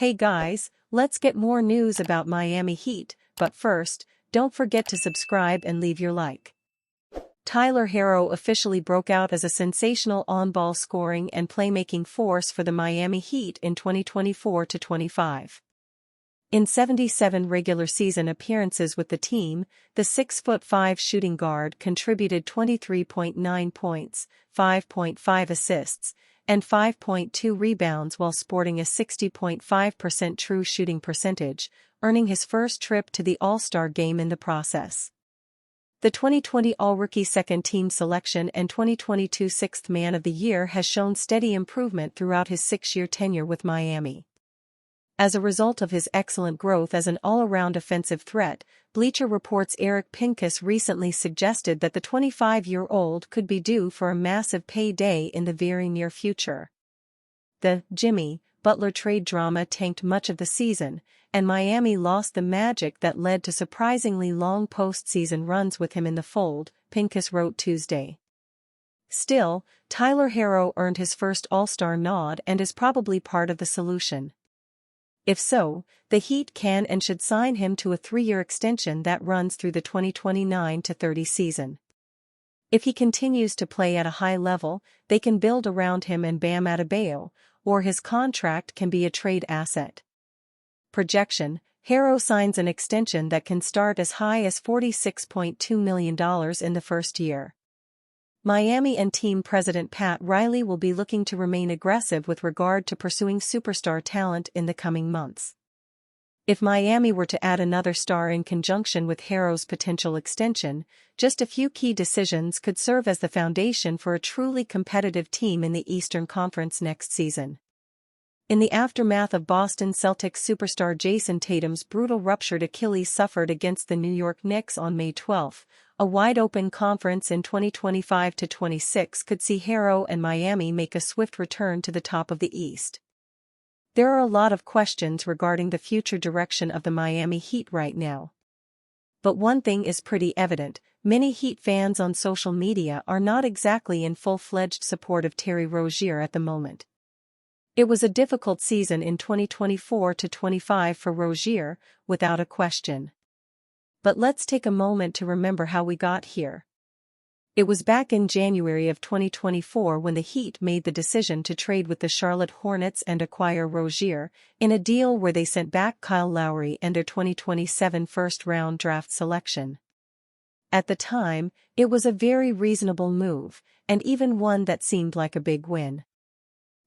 Hey guys, let's get more news about Miami Heat, but first, don't forget to subscribe and leave your like. Tyler Herro officially broke out as a sensational on-ball scoring and playmaking force for the Miami Heat in 2024-25. In 77 regular season appearances with the team, the 6'5" shooting guard contributed 23.9 points, 5.5 assists, and 5.2 rebounds while sporting a 60.5% true shooting percentage, earning his first trip to the All-Star game in the process. The 2020 All-Rookie second-team selection and 2022 Sixth Man of the Year has shown steady improvement throughout his 6-year tenure with Miami. As a result of his excellent growth as an all-around offensive threat, Bleacher Report's Eric Pincus recently suggested that the 25-year-old could be due for a massive payday in the very near future. The Jimmy Butler trade drama tanked much of the season, and Miami lost the magic that led to surprisingly long postseason runs with him in the fold, Pincus wrote Tuesday. Still, Tyler Herro earned his first All-Star nod and is probably part of the solution. If so, the Heat can and should sign him to a 3-year extension that runs through the 2029-30 season. If he continues to play at a high level, they can build around him and Bam Adebayo, or his contract can be a trade asset. Projection: Herro signs an extension that can start as high as $46.2 million in the first year. Miami and team president Pat Riley will be looking to remain aggressive with regard to pursuing superstar talent in the coming months. If Miami were to add another star in conjunction with Herro's potential extension, just a few key decisions could serve as the foundation for a truly competitive team in the Eastern Conference next season. In the aftermath of Boston Celtics superstar Jason Tatum's brutal ruptured Achilles suffered against the New York Knicks on May 12, a wide-open conference in 2025-26 could see Herro and Miami make a swift return to the top of the East. There are a lot of questions regarding the future direction of the Miami Heat right now. But one thing is pretty evident: many Heat fans on social media are not exactly in full-fledged support of Terry Rozier at the moment. It was a difficult season in 2024-25 for Rozier, without a question. But let's take a moment to remember how we got here. It was back in January of 2024 when the Heat made the decision to trade with the Charlotte Hornets and acquire Rozier, in a deal where they sent back Kyle Lowry and their 2027 first-round draft selection. At the time, it was a very reasonable move, and even one that seemed like a big win.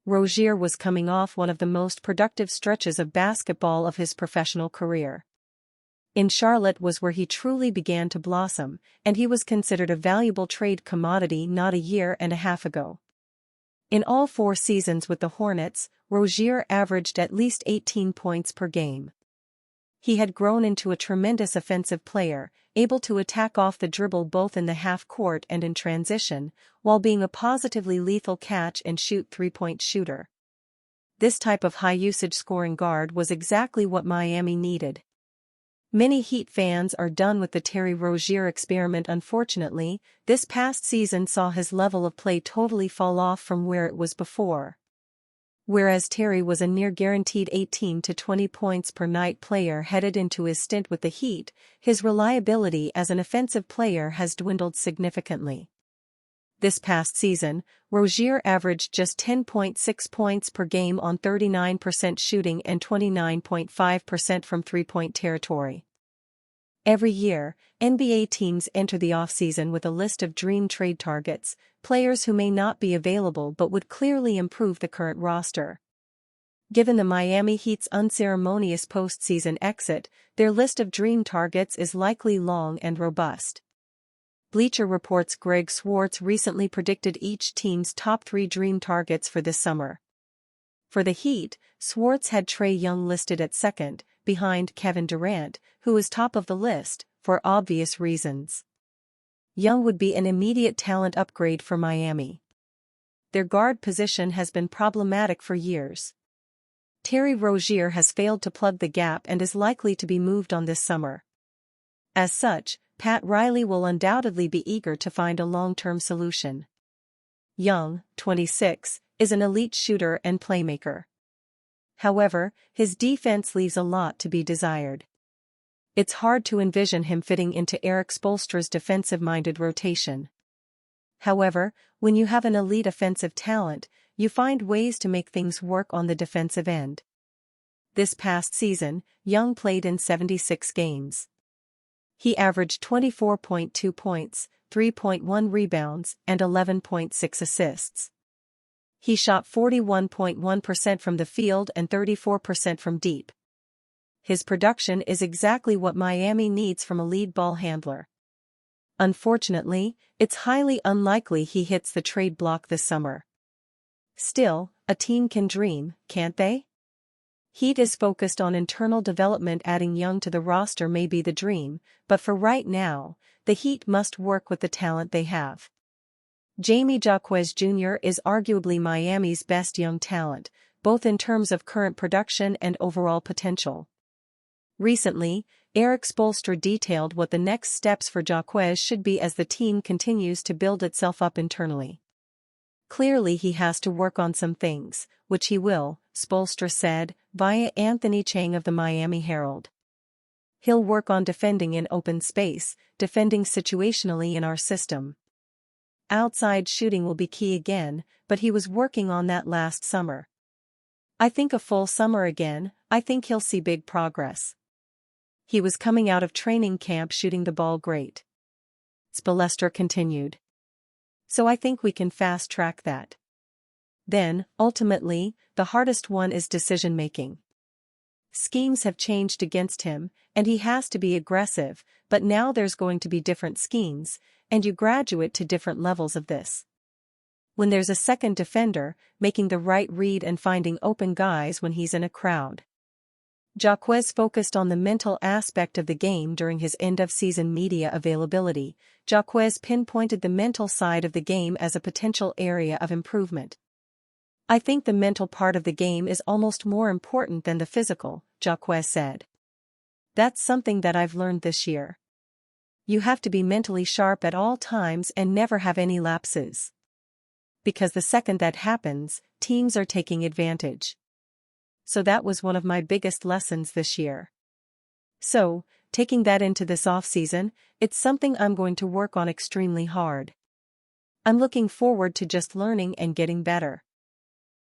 Rozier was coming off one of the most productive stretches of basketball of his professional career. In Charlotte was where he truly began to blossom, and he was considered a valuable trade commodity not a year and a half ago. In all 4 seasons with the Hornets, Rozier averaged at least 18 points per game. He had grown into a tremendous offensive player, able to attack off the dribble both in the half-court and in transition, while being a positively lethal catch-and-shoot three-point shooter. This type of high-usage scoring guard was exactly what Miami needed. Many Heat fans are done with the Terry Rozier experiment. Unfortunately, this past season saw his level of play totally fall off from where it was before. Whereas Terry was a near-guaranteed 18 to 20 points per night player headed into his stint with the Heat, his reliability as an offensive player has dwindled significantly. This past season, Rozier averaged just 10.6 points per game on 39% shooting and 29.5% from three-point territory. Every year, NBA teams enter the offseason with a list of dream trade targets, players who may not be available but would clearly improve the current roster. Given the Miami Heat's unceremonious postseason exit, their list of dream targets is likely long and robust. Bleacher Report's Greg Swartz recently predicted each team's top 3 dream targets for this summer. For the Heat, Swartz had Trae Young listed at second, behind Kevin Durant, who is top of the list, for obvious reasons. Young would be an immediate talent upgrade for Miami. Their guard position has been problematic for years. Terry Rozier has failed to plug the gap and is likely to be moved on this summer. As such, Pat Riley will undoubtedly be eager to find a long-term solution. Young, 26, is an elite shooter and playmaker. However, his defense leaves a lot to be desired. It's hard to envision him fitting into Erik Spoelstra's defensive-minded rotation. However, when you have an elite offensive talent, you find ways to make things work on the defensive end. This past season, Young played in 76 games. He averaged 24.2 points, 3.1 rebounds, and 11.6 assists. He shot 41.1% from the field and 34% from deep. His production is exactly what Miami needs from a lead ball handler. Unfortunately, it's highly unlikely he hits the trade block this summer. Still, a team can dream, can't they? Heat is focused on internal development. Adding Young to the roster may be the dream, but for right now, the Heat must work with the talent they have. Jaime Jaquez Jr. is arguably Miami's best young talent, both in terms of current production and overall potential. Recently, Erik Spoelstra detailed what the next steps for Jaquez should be as the team continues to build itself up internally. Clearly he has to work on some things, which he will, Spoelstra said, via Anthony Chang of the Miami Herald. He'll work on defending in open space, defending situationally in our system. Outside shooting will be key again, but he was working on that last summer. I think a full summer again, I think he'll see big progress. He was coming out of training camp shooting the ball great. Spoelstra continued. So I think we can fast-track that. Then, ultimately, the hardest one is decision-making. Schemes have changed against him, and he has to be aggressive, but now there's going to be different schemes, and you graduate to different levels of this. When there's a second defender, making the right read and finding open guys when he's in a crowd. Jaquez focused on the mental aspect of the game during his end-of-season media availability. Jaquez pinpointed the mental side of the game as a potential area of improvement. I think the mental part of the game is almost more important than the physical, Jaquez said. That's something that I've learned this year. You have to be mentally sharp at all times and never have any lapses. Because the second that happens, teams are taking advantage. So that was one of my biggest lessons this year. So, taking that into this offseason, it's something I'm going to work on extremely hard. I'm looking forward to just learning and getting better.